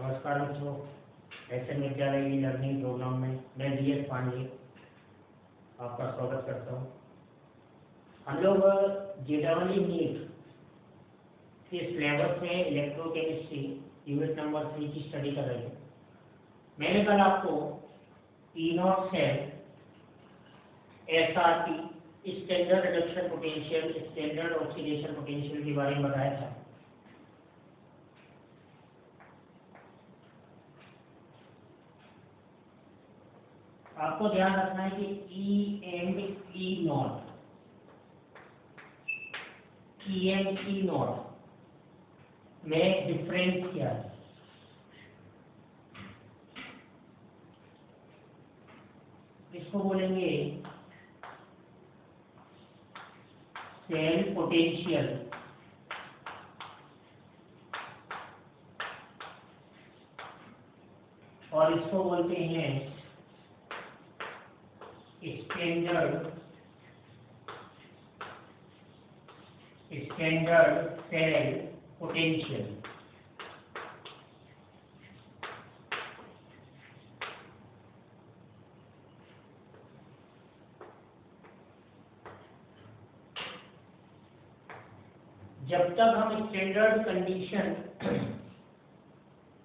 नमस्कार बच्चों, एसएन विद्यालय ई लर्निंग प्रोग्राम में मैं डी.एस. पांडे आपका स्वागत करता हूँ। हम लोग जेईई नीट के सिलेबस में इलेक्ट्रोकेमिस्ट्री यूनिट नंबर 3 की स्टडी कर रहे थे। मैंने कल आपको E0 cell, SRT, standard reduction potential, standard oxidation potential के बारे में बताया था। आपको ध्यान रखना है कि E एंड E0 में डिफरेंस क्या है। इसको बोलेंगे सेल पोटेंशियल और इसको बोलते हैं स्टैंडर्ड सेल पोटेंशियल। जब तक हम स्टैंडर्ड कंडीशन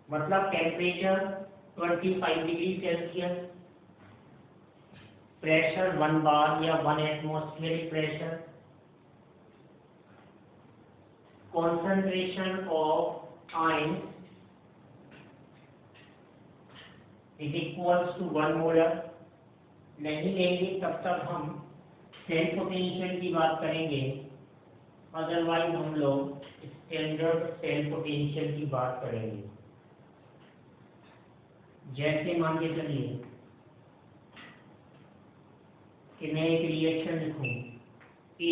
मतलब टेम्परेचर 25 डिग्री सेल्सियस, प्रेशर 1 बार या 1 atmospheric pressure, concentration of ions is equals to 1 molar नहीं लेंगे तब तक हम सेल पोटेंशियल की बात करेंगे। अदरवाइज हम लोग स्टैंडर्ड सेल पोटेंशियल की बात करेंगे। जैसे मान के चलिए कि मैं एक रिएक्शन लिखूं A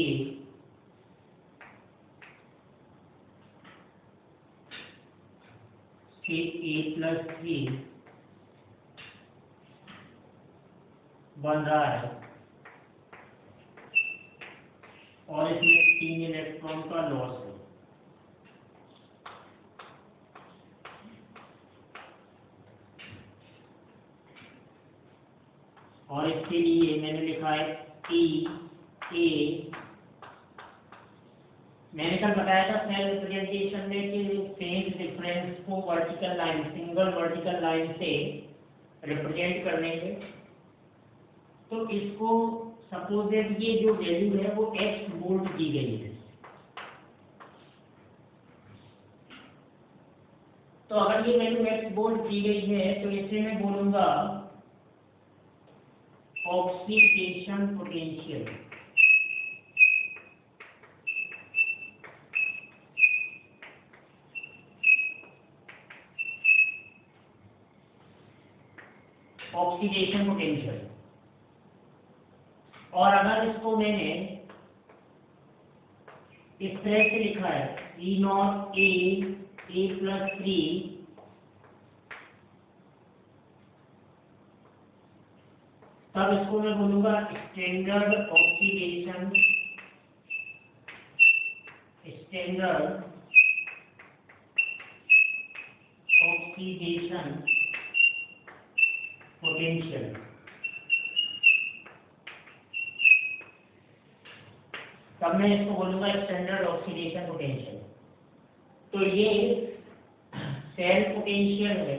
A+3 बन रहा है और इसमें 3 इलेक्ट्रॉन का लॉस है। और इसके लिए मैंने लिखा है A। मैंने कल बताया था सेल रिप्रेजेंटेशन में कि फेज डिफरेंस को vertical line, single vertical line से रिप्रेजेंट करने के। तो इसको सपोज ये जो वैल्यू है वो x वोल्ट दी गई है। तो अगर ये वैल्यू x वोल्ट दी गई है तो इसे मैं बोलूंगा ऑक्सीडेशन पोटेंशियल। Oxidation potential. और अगर इसको मैंने इस तरह से लिखा है E0 A+3 तब इसको मैं बोलूंगा स्टैंडर्ड ऑक्सीडेशन पोटेंशियल। तब मैं इसको बोलूंगा स्टैंडर्ड ऑक्सीडेशन पोटेंशियल। तो ये सेल पोटेंशियल है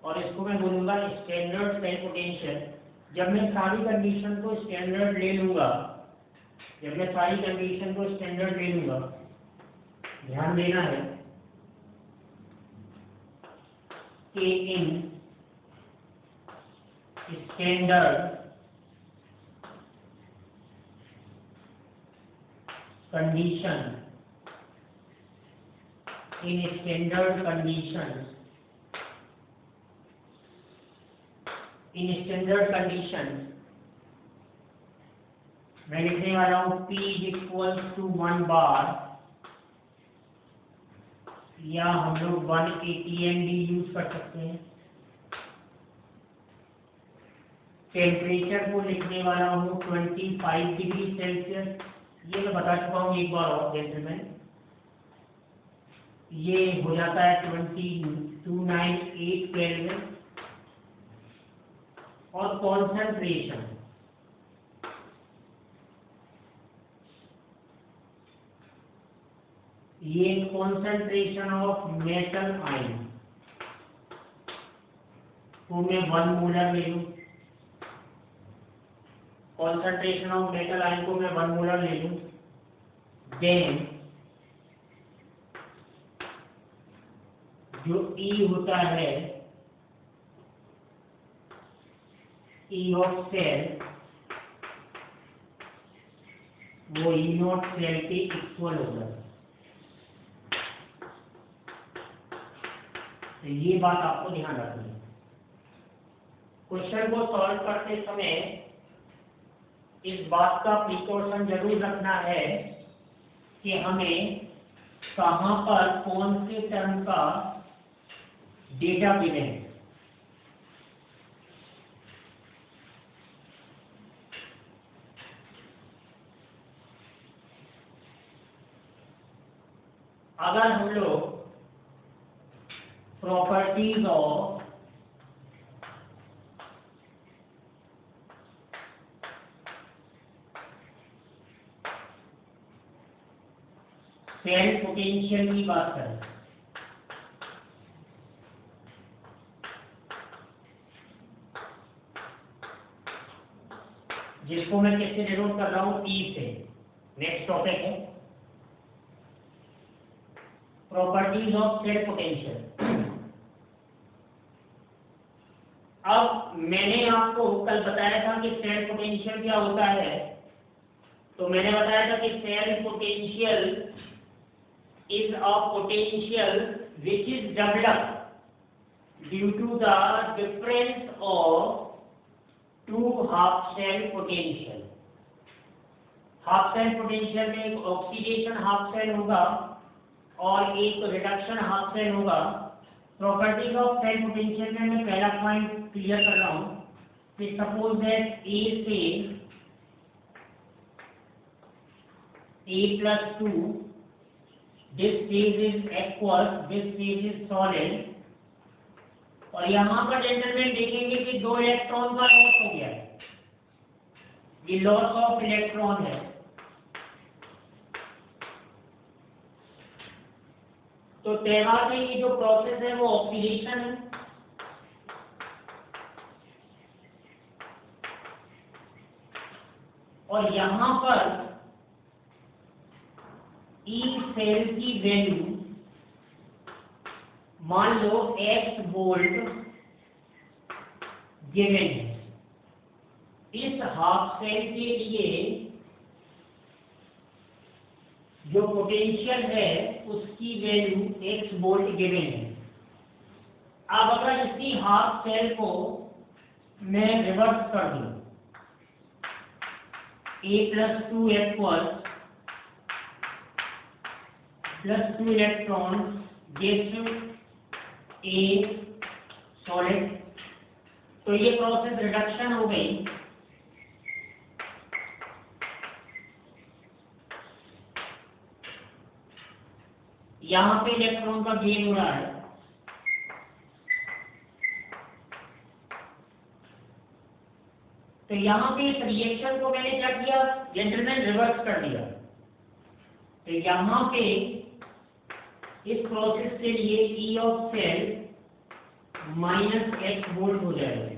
और इसको मैं बोलूंगा स्टैंडर्ड सेल पोटेंशियल। जब मैं सारी कंडीशन को स्टैंडर्ड ले लूंगा, ध्यान देना है कि इन स्टैंडर्ड कंडीशन मैं लिखने वाला हूँ P = 1 बार या हम लोग 1 atm भी यूज कर सकते हैं। टेम्परेचर को लिखने वाला हूँ 25 डिग्री सेल्सियस। ये मैं बता चुका हूँ एक बार और जेंटलमैन। ये हो जाता है 22 298 केल्विन और कॉन्सेंट्रेशन ये कॉन्सेंट्रेशन ऑफ मेटल आयन को मैं 1 मोलर ले लूं, कॉन्सेंट्रेशन ऑफ मेटल आयन को मैं 1 मोलर ले लूं, देन जो E होता है E ऑफ सेल वो E नॉट सेल के इक्वल होगा। तो ये बात आपको ध्यान रखनी है। क्वेश्चन को सॉल्व करते समय इस बात का प्रिकॉशन जरूर रखना है कि हमें कहां पर कौन से टर्म का डेटा गिवन है। अगर हम लोग प्रॉपर्टीज ऑफ सेल पोटेंशियल की बात करें, जिसको मैं किससे डिनोट कर रहा हूं, ई से। नेक्स्ट टॉपिक है प्रॉपर्टीज ऑफ सेल पोटेंशियल। अब मैंने आपको कल बताया था कि सेल पोटेंशियल क्या होता है। तो मैंने बताया था कि cell potential is a potential which is developed due to the difference of two half cell potential। Half cell potential में एक ऑक्सीडेशन हाफ सेल होगा और एक रिडक्शन हाफ सेल होगा। प्रॉपर्टीज ऑफ सेल पोटेंशियल में मैं पहला पॉइंट क्लियर कर रहा हूं कि सपोज दैट A से A+2 this phase is aqueous, this phase is solid। और यहां पर जेंटलमैन देखेंगे कि 2 इलेक्ट्रॉन का लॉस हो गया है, ये लॉस ऑफ इलेक्ट्रॉन है। तो तैयार में ये जो प्रोसेस है वो ऑक्सीडेशन है। और यहां पर ई सेल की वैल्यू मान लो x वोल्ट गिवन है। इस हाफ सेल के लिए जो पोटेंशियल है उसकी वैल्यू x वोल्ट गिवन है। अब अगर इसी हाफ सेल को मैं रिवर्स कर दूं, A+2 equal +2 electron gives A solid, तो ये प्रोसेस रिडक्शन हो गई। यहां पे इलेक्ट्रॉन का गेन हो रहा है। तो यहां पे इस रिएक्शन को मैंने क्या किया, जेंटलमैन, रिवर्स कर दिया। तो यहां पे इस प्रोसेस के लिए E of cell -x volt हो जाएगा।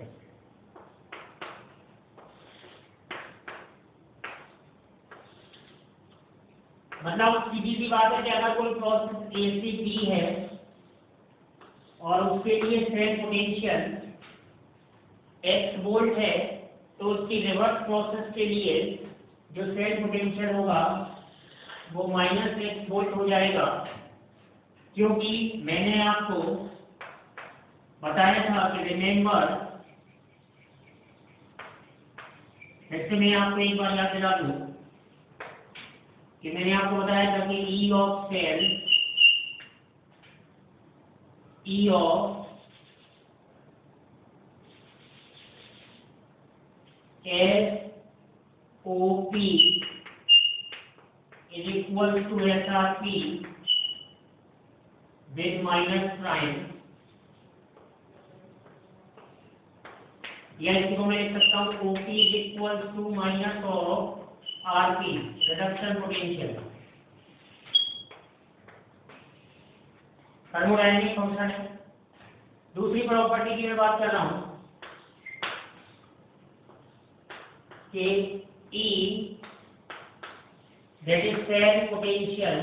मतलब सीधी सी बात है कि अगर कोई प्रोसेस A से B है और उसके लिए सेल पोटेंशियल x वोल्ट है, तो उसकी रिवर्स प्रोसेस के लिए जो सेल पोटेंशियल होगा वो -x वोल्ट हो जाएगा। क्योंकि मैंने आपको बताया था कि रिमेंबर, जैसे मैं आपको एक बार याद दिला दूं कि मैंने आपको बताया था कि E of cell, E of SOP is equal to SRP with minus prime या इसी को मैं लिख सकता हूँ OP is equal to minus of RP, reduction potential. Thermodynamic function है। दूसरी प्रॉपर्टी की मैं बात कर रहा हूं कि E that is cell potential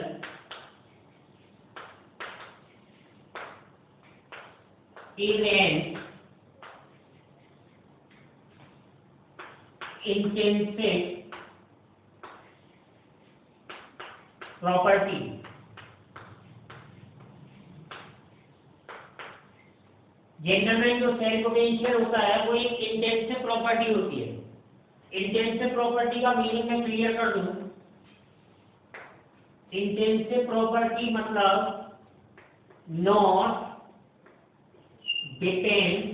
is an intrinsic property general में जो सेल पोटेंशियल होता है वो एक इंटेंसिव प्रॉपर्टी होती है। इंटेंसिव प्रॉपर्टी का मीनिंग मैं क्लियर कर दूं। इंटेंसिव प्रॉपर्टी मतलब not depends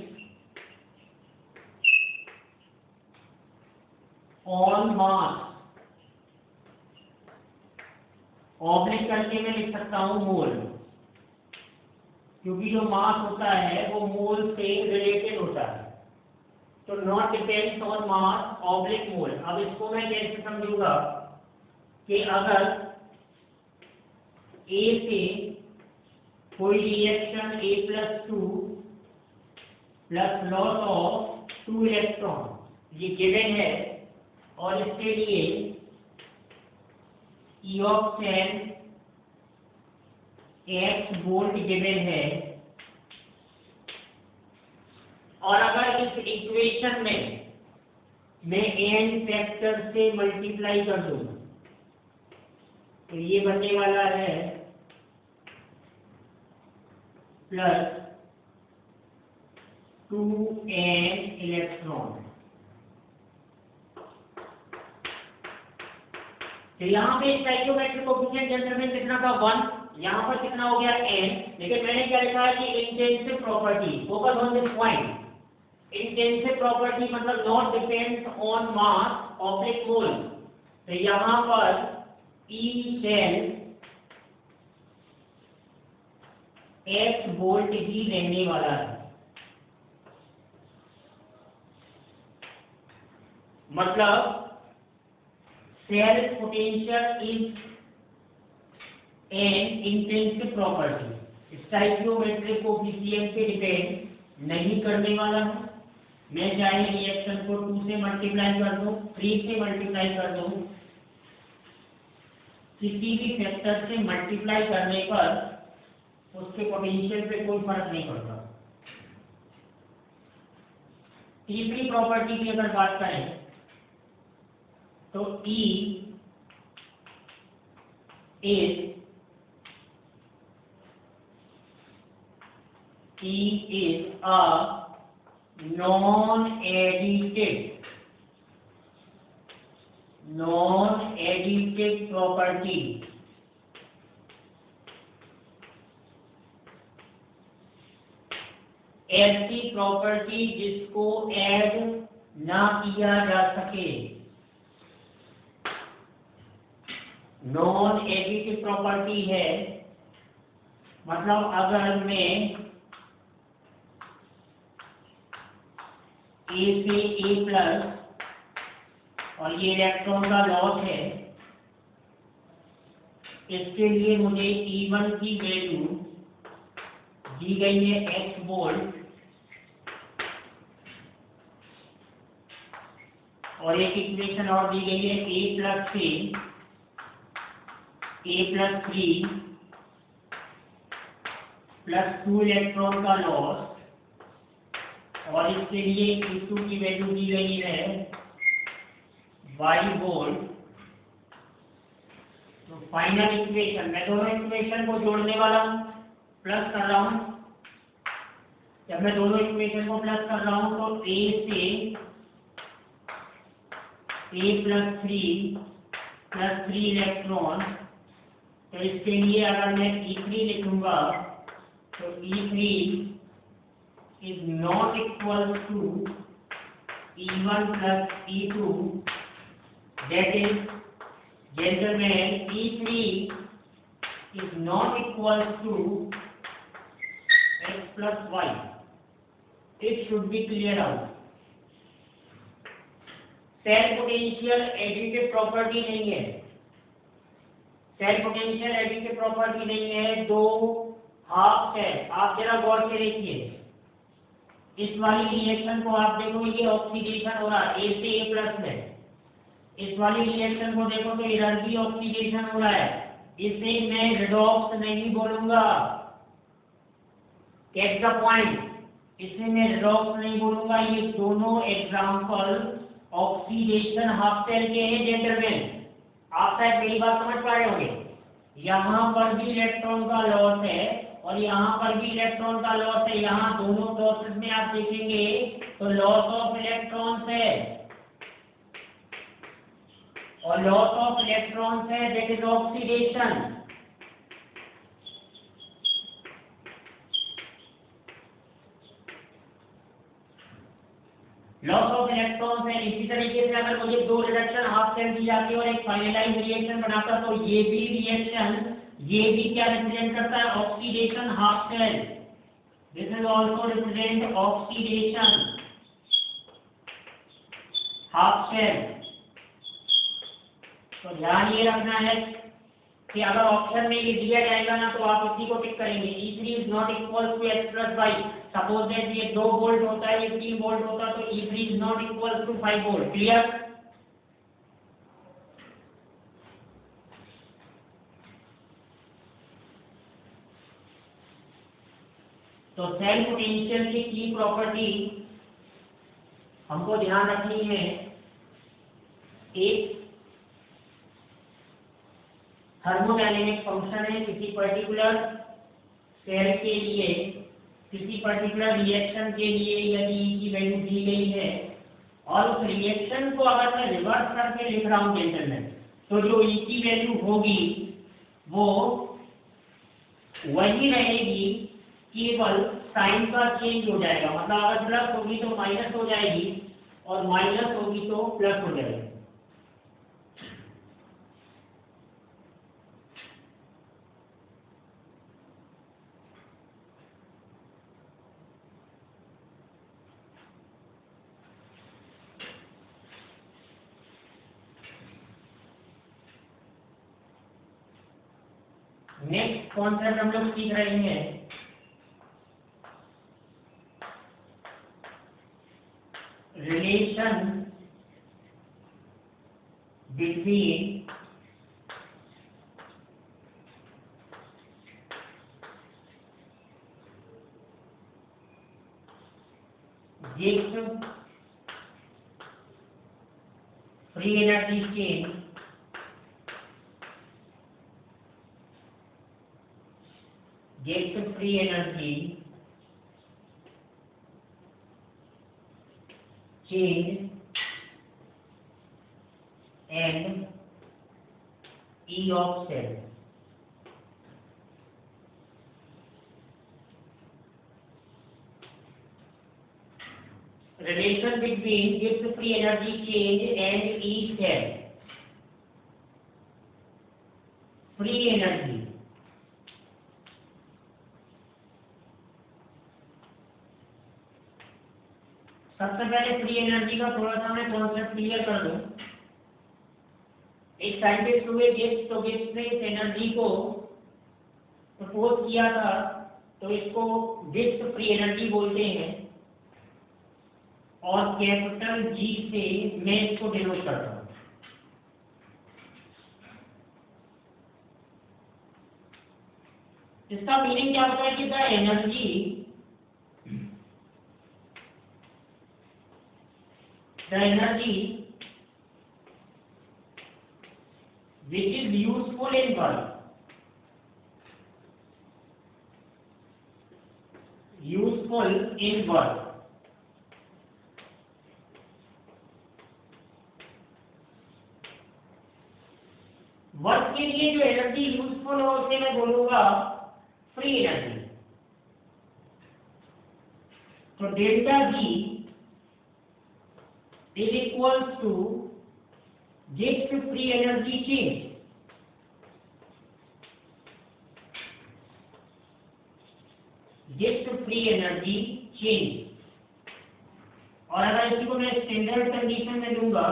on mass, oblique करके मैं लिख सकता हूं मोल, क्योंकि जो मास होता है वो मोल से रिलेटेड होता है। तो not depends on mass oblique mole. अब इसको मैं कैसे समझूंगा कि अगर A से कोई reaction A+2 plus loss of 2 electron ये गिवन है और इसके लिए E of cell x volt given है, और अगर इस इक्वेशन में मैं n फैक्टर से मल्टीप्लाई कर दूं तो ये बनने वाला है प्लस 2n इलेक्ट्रॉन। तो यहाँ पे स्टोइकियोमेट्रिक कोएफिशिएंट जनरल में कितना था 1, यहाँ पर कितना हो गया n, लेकिन मैंने क्या लिखा है कि intensive property, focus on this point. Intensive property मतलब not depends on mass oblique mole. तो यहाँ पर E सेल x वोल्ट ही रहने वाला है। मतलब cell potential is an intensive property, stoichiometric coefficient पे डिपेंड नहीं करने वाला है। मैं चाहे रिएक्शन को 2 से मल्टीप्लाई कर दूं, 3 से मल्टीप्लाई कर दूं, किसी भी फैक्टर से मल्टीप्लाई करने पर उसके पोटेंशियल पे कोई फर्क नहीं पड़ता। तीसरी प्रॉपर्टी की अगर बात करें तो E is a non-additive property। ऐसी प्रॉपर्टी जिसको ऐड ना किया जा सके। नॉन एडिटिव प्रॉपर्टी है मतलब अगर मैं A से A+ और ये इलेक्ट्रॉन का लॉस है, इसके लिए मुझे E1 की वैल्यू दी गई है x वोल्ट, और एक इक्वेशन और दी गई है A+ से A+3 प्लस 2 इलेक्ट्रॉन का लॉस, और इसके लिए E2 की वैल्यू दी गई है y वोल्ट। तो फाइनल इक्वेशन, मैं दोनों इक्वेशन को जोड़ने वाला हूं, प्लस कर रहा हूं। जब मैं दोनों इक्वेशन को प्लस कर रहा हूं तो A से A+3 प्लस 3 इलेक्ट्रॉन, तो इसके लिए अगर मैं E3 लिखूंगा तो E3 is not equal to E1 plus E2, that is gentlemen E3 is not equal to x plus y. It should be clear out. Cell potential additive property नहीं है, cell potential additive property नहीं है। दो half cell, आप जरा गौर से देखिए इस वाली रिएक्शन को, आप देखो ये ऑक्सीडेशन हो रहा है, ए से ए प्लस में। इस वाली रिएक्शन को देखो तो एनर्जी ऑक्सीडेशन हो रहा है, इसे मैं रिडॉक्स नहीं बोलूंगा, कैच द पॉइंट, इसे मैं रिडॉक्स नहीं बोलूंगा। ये दोनों एग्जांपल ऑक्सीडेशन हाफ सेल के हैं जेंटलमैन। आप शायद मेरी बात समझ पा रहे होंगे, यहाँ पर भी इलेक्ट्रॉन का लॉस है और यहाँ पर भी इलेक्ट्रॉन का लॉस है। यहाँ दोनों प्रोसेस में आप देखेंगे तो लॉस ऑफ इलेक्ट्रॉन्स है और लॉस ऑफ इलेक्ट्रॉन्स है, that is oxidation. Loss of electrons है। इसी तरीके से अगर मुझे दो रिडक्शन हाफ सेल दी जाती है और एक फाइनलाइज रिएक्शन बनाता तो ये भी रिएक्शन, ये भी क्या रिप्रेजेंट करता है, oxidation half cell. This is also represent oxidation half cell. तो ध्यान ये रखना है कि अगर ऑप्शन में ये दिया जाएगा ना तो आप इसी को टिक करेंगे, E3 is not equal to H plus y. Suppose that ये 2 वोल्ट होता है, ये 3 वोल्ट होता तो E3 is not equal to 5 volt. Clear? तो सेल पोटेंशियल की की प्रॉपर्टी हमको ध्यान रखनी है। एक थर्मोडायनेमिक फंक्शन है किसी पर्टिकुलर सेल के लिए, किसी पर्टिकुलर रिएक्शन के लिए यदि E की वैल्यू दी गई है और उस रिएक्शन को अगर मैं रिवर्स करके लिख रहा हूं जेंटलमैन, तो जो E की वैल्यू होगी वो वही रहेगी, केवल साइन का चेंज हो जाएगा। मतलब अगर प्लस होगी तो माइनस हो जाएगी और माइनस होगी तो प्लस हो जाएगी। नेक्स्ट कॉन्सेप्ट हम लोग सीख रहे हैं relation between Gibbs free energy change Gibbs free energy change and E of cell. Relation between Gibbs free energy change and E cell. Free energy. सबसे पहले फ्री एनर्जी का थोड़ा सा मैं कॉन्सेप्ट क्लियर कर दूं। एक साइंटिस्ट हुए गिब्स, तो गिब्स ने इस एनर्जी को प्रपोज किया था, तो इसको गिब्स फ्री एनर्जी बोलते हैं और कैपिटल जी से मैं इसको डिनोट करता हूं। इसका मीनिंग क्या होता है कि the energy which is useful in work, work के लिए जो एनर्जी यूजफुल हो उसे मैं बोलूंगा फ्री एनर्जी। तो delta ji is equals to Gibbs free energy change. Gibbs free energy change। और अगर इसी को मैं स्टैंडर्ड कंडीशन में लूंगा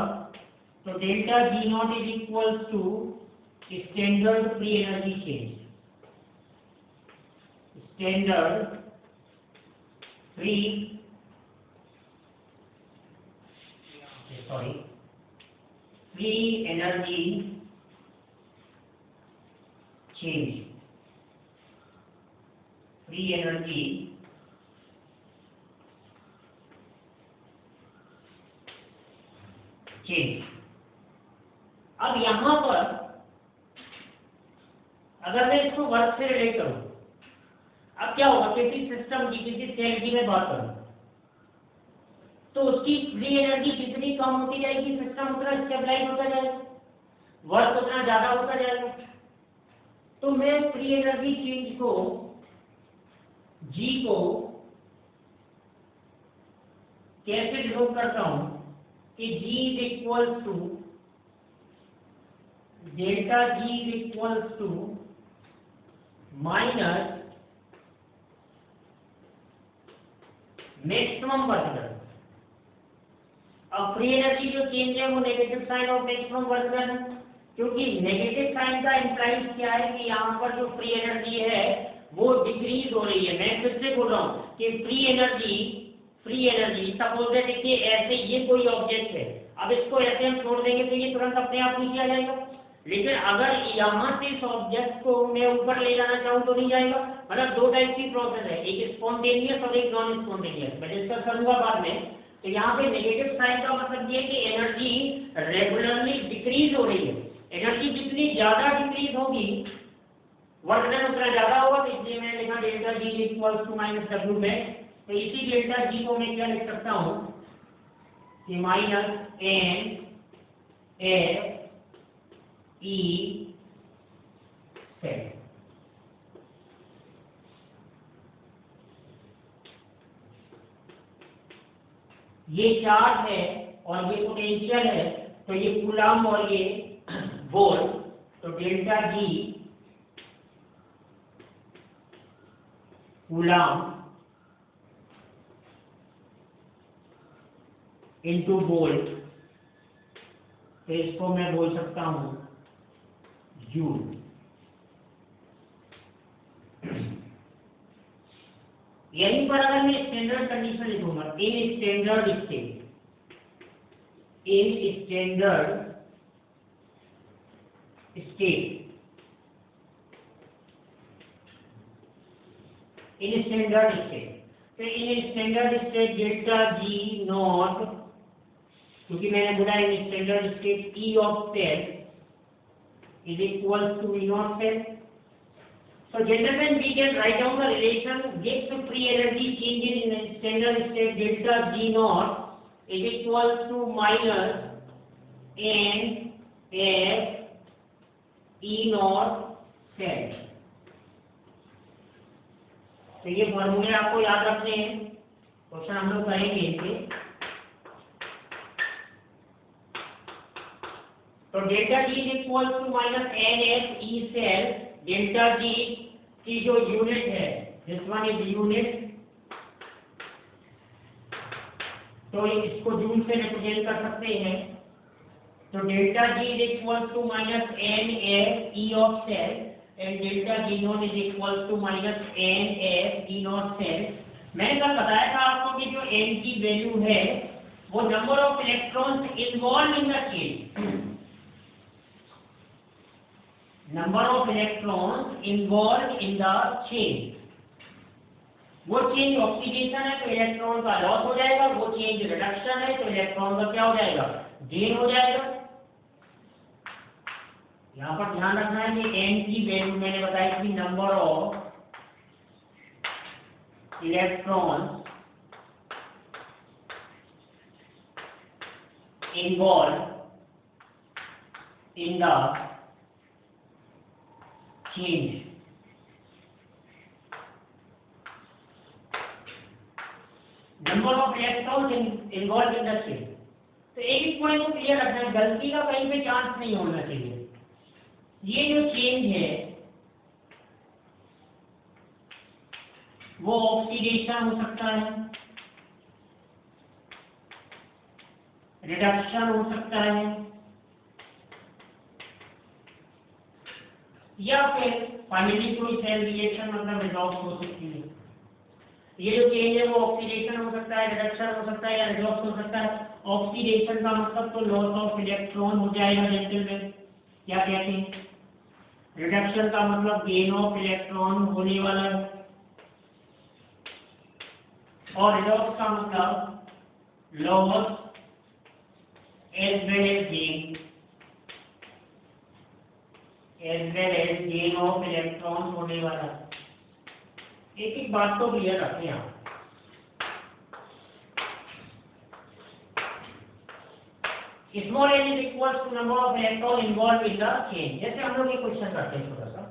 तो delta G naught is equal to standard free energy change, standard free energy change, free energy change. अब यहां पर अगर मैं इसको वर्क से रिलेट करूं, अब क्या होगा, किसी सिस्टम की, किसी सेल की मैं बात करूं तो उसकी फ्री एनर्जी जितनी कम होती जाएगी सिस्टम उतना स्टेबलाइज होता जाएगा, वर्क उतना ज्यादा होता जाएगा। तो मैं फ्री एनर्जी चेंज को जी को कैसे डिनोट करता हूं कि G is equal to delta G is equal to minus maximum work done. अब फ्री एनर्जी जो चेंज है वो negative sign of maximum work done है, क्योंकि नेगेटिव साइन का इंप्लाइज क्या है कि यहाँ पर जो फ्री एनर्जी है वो डिक्रीज हो रही है। मैं फिर से बोल रहा हूँ कि फ्री एनर्जी सपोज देखिए ऐसे ये कोई ऑब्जेक्ट है, अब इसको ऐसे हम छोड़ देंगे तो ये तुरंत अपने आप नीचे आ जाएगा, लेकिन अगर यहाँ से इस ऑब्जेक्ट को मैं ऊपर ले जाना चाहूँ तो नहीं जाएगा। मतलब दो टाइप की प्रोसेस है, एक स्पॉन्टेनियस और एक नॉन स्पॉन्टेनियस, मैं डिस्कस करूंगा बाद में। तो यहाँ पे नेगेटिव साइन का मतलब ये कि एनर्जी रेगुलरली डिक्रीज हो रही है। एनर्जी जितनी ज्यादा डिक्रीज होगी वर्क डन उतना ज्यादा होगा, तो इसलिए मैंने लिखा delta G equal to minus W में। तो इसी डेल्टा जी को मैं क्या लिख सकता हूँ कि minus n F E cell. ये चार्ज है और ये पोटेंशियल है, तो ये कूलम्ब और ये वोल्ट, तो डेल्टा जी कूलम्ब इनटू वोल्ट, तो इसको मैं बोल सकता हूं जूल। यहीं पर अगर मैं स्टैंडर्ड कंडीशन लिखूंगा, इन स्टैंडर्ड स्टेट तो in standard state delta G naught, क्योंकि मैंने बोला in standard state E of cell is equal to E naught cell. So gentlemen, we can write down the relation gives free energy change in standard state delta G naught is equal to minus N F E naught cell. तो ये फॉर्मूले आपको याद रखने हैं, question हम लोग करेंगे इनके। तो delta G is equal to minus n F E cell, delta G की जो यूनिट है दिस वन इज यूनिट, तो इसको जूल से रिप्रेजेंट कर सकते हैं। तो delta G is equal to minus n F E of cell and delta G naught is equal to minus n F E naught cell. मैंने कल बताया था आपको कि जो एन की वैल्यू है वो number of electrons involve in the change, number of electrons involve in the change. वो चेंज ऑक्सीडेशन है तो इलेक्ट्रॉन का लॉस हो जाएगा, वो चेंज रिडक्शन है तो इलेक्ट्रॉन का क्या हो जाएगा, गेन हो जाएगा। यहाँ पर ध्यान रखना है कि एन की वैल्यू मैंने बताई थी number of electrons involve in the change. Number of electrons involve in the change. तो एक पॉइंट को क्लियर रखना है, गलती का कहीं पे चांस नहीं होना चाहिए। ये जो चेंज है वो ऑक्सीडेशन हो सकता है, रिडक्शन हो सकता है या फिर फाइनली कोई सेल रिएक्शन मतलब रिडॉक्स हो सकती है। ये जो चेंज है वो ऑक्सीडेशन हो सकता है, रिडक्शन हो सकता है या रिडॉक्स हो सकता है। ऑक्सीडेशन का मतलब तो लॉस ऑफ इलेक्ट्रॉन हो जाएगा जेंटलमैन, क्या कहते हैं। रिडक्शन का मतलब गेन ऑफ इलेक्ट्रॉन होने वाला है, और रिडॉक्स का मतलब loss as well as gain of electron होने वाला है। एक एक बात तो क्लियर रखें आप। Small n is equal to number of electron involve in the chain. जैसे हम लोग ये क्वेश्चन करते हैं थोड़ा सा,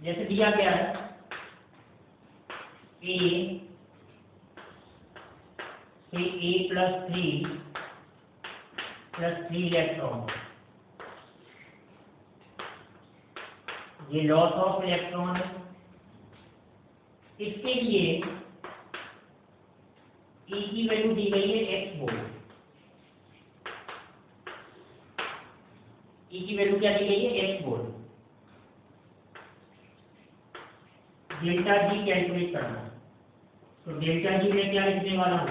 जैसे दिया गया है A से A प्लस 3 इलेक्ट्रॉन, ये लॉस ऑफ इलेक्ट्रॉन है। इसके लिए E की वैल्यू दी गई है x वोल्ट। E की वैल्यू क्या दी गई है x volt. Delta G calculate करना है, तो डेल्टा जी में क्या लिखने वाला हूँ,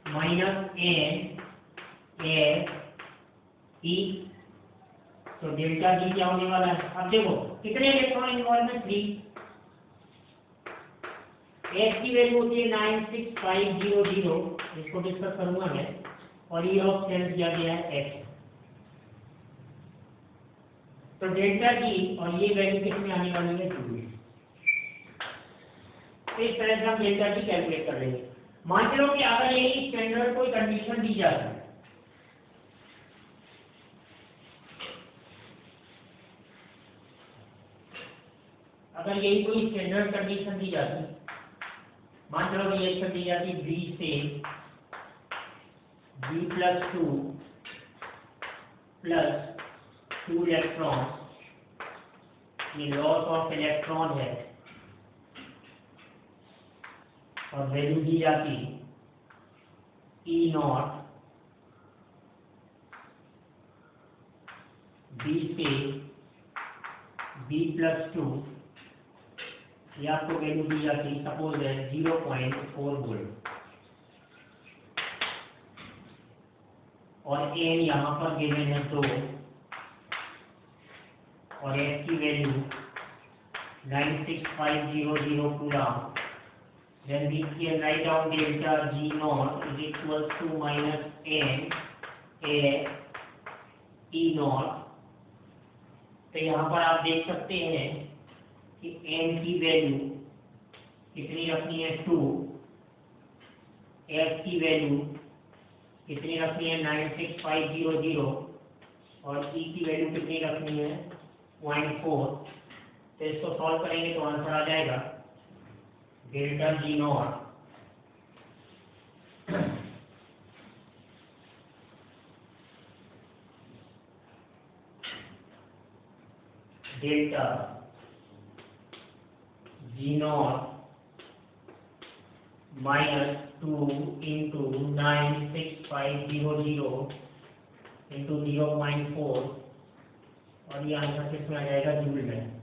माइनस n s e, तो डेल्टा जी क्या होने वाला है। अब देखो कितने इलेक्ट्रॉन इन्वॉल्व है, 3। s की वैल्यू होती है 96500, इसको डिस्कस करूंगा मैं, और ई ऑफ सेल दिया गया है x। तो डेल्टा जी और ये वैल्यू कितनी आने वाली है, 2। तो इस तरह से हम डेल्टा जी कैलकुलेट कर लेंगे। मान लो कि अगर यही स्टैंडर्ड कोई कंडीशन दी जाती है, अगर यही कोई स्टैंडर्ड कंडीशन दी जाती, मान लो रिएक्शन दी जाती B से B+2 प्लस 2 इलेक्ट्रॉन, ये लॉस ऑफ इलेक्ट्रॉन है, और वैल्यू दी जाती E0 B से B+2, ये आपको वैल्यू दी जाती सपोज है 0.4 वोल्ट, और n यहाँ पर गिवन है 2, और s की value 96500 coulomb. Then we can write down delta G naught is equals to minus n a E naught। तो यहाँ पर आप देख सकते हैं कि n की वैल्यू कितनी रखनी है, 2, s की वैल्यू कितनी रखनी है, 96500, और e की वैल्यू कितनी रखनी है, 0.4। तो इसको सॉल्व करेंगे तो आंसर आ जाएगा delta G not delta G not -2 into 96500 into 0.4, और ये आंसर किसमें आ जाएगा, जूल में।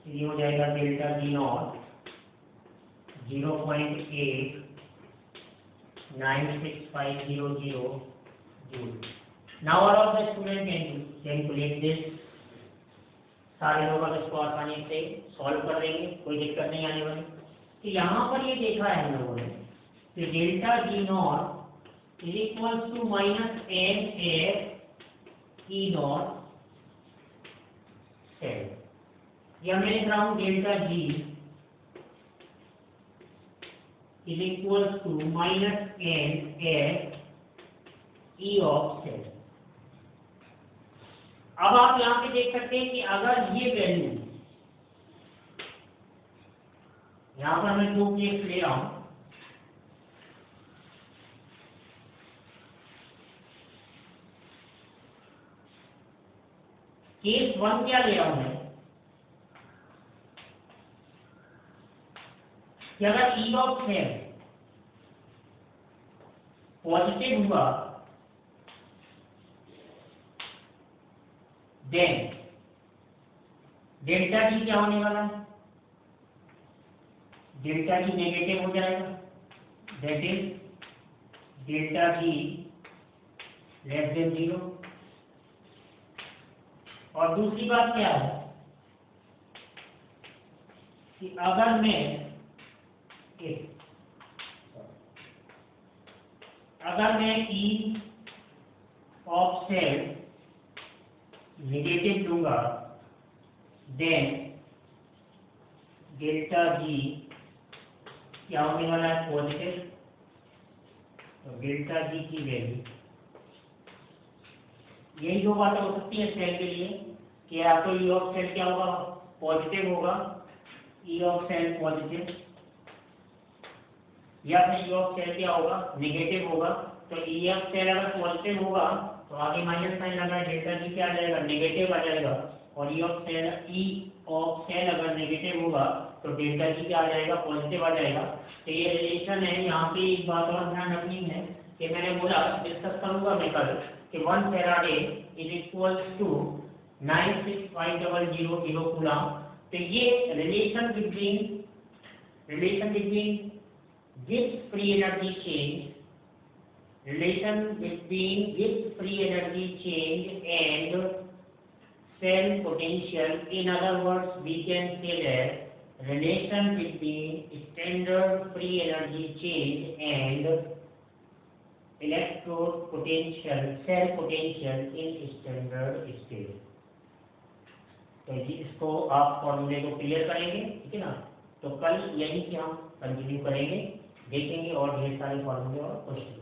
ये हो जाएगा delta G not 0.8 96500 joule. Now all of the student can calculate this. सारे लोग अब इसको आसानी से सॉल्व कर देंगे, कोई दिक्कत नहीं आने वाली। तो यहाँ पर ये देखा है हम लोगों ने कि delta G naught is equals to minus n F E naught cell, या मैं लिख रहा हूँ delta G is equals to minus n F E of cell. अब आप यहाँ पे देख सकते हैं कि अगर ये वैल्यू, यहाँ पर मैं 2 केस ले रहा हूं, केस 1 क्या लिया हमने कि अगर ई ऑफ सेल पॉजिटिव हुआ देन डेल्टा जी क्या होने वाला है, डेल्टा जी नेगेटिव हो जाएगा, that is delta G less than 0। और दूसरी बात क्या है कि अगर मैं ई ऑफ सेल नेगेटिव लूंगा देन डेल्टा जी क्या होने वाला है, पॉजिटिव। तो डेल्टा जी की वैल्यू, यही दो बातें हो सकती है सेल के लिए कि या तो ई ऑफ सेल क्या होगा, पॉजिटिव होगा, ई ऑफ सेल पॉजिटिव, या फिर ई ऑफ सेल क्या होगा, नेगेटिव होगा। तो ई ऑफ सेल अगर पॉजिटिव होगा तो आगे माइनस साइन लगा है, डेल्टा जी क्या आ जाएगा, नेगेटिव आ जाएगा। और ई ऑफ सेल अगर नेगेटिव होगा तो डेल्टा जी क्या आ जाएगा, पॉजिटिव आ जाएगा। तो ये रिलेशन है। यहाँ पे एक बात और ध्यान रखनी है कि मैंने बोला डिस्कस करूंगा मैं कल कि 1 Faraday is equals to 96500 coulomb. तो ये relation between Gibbs free energy change and cell potential. In other words, we can say that relation between standard free energy change and electrode potential, cell potential in standard state. तो इसको आप फॉर्मूले को clear करेंगे, ठीक है ना। तो कल यहीं से हम कंटिन्यू करेंगे, देखेंगे और ढेर सारे फॉर्मूले और क्वेश्चन।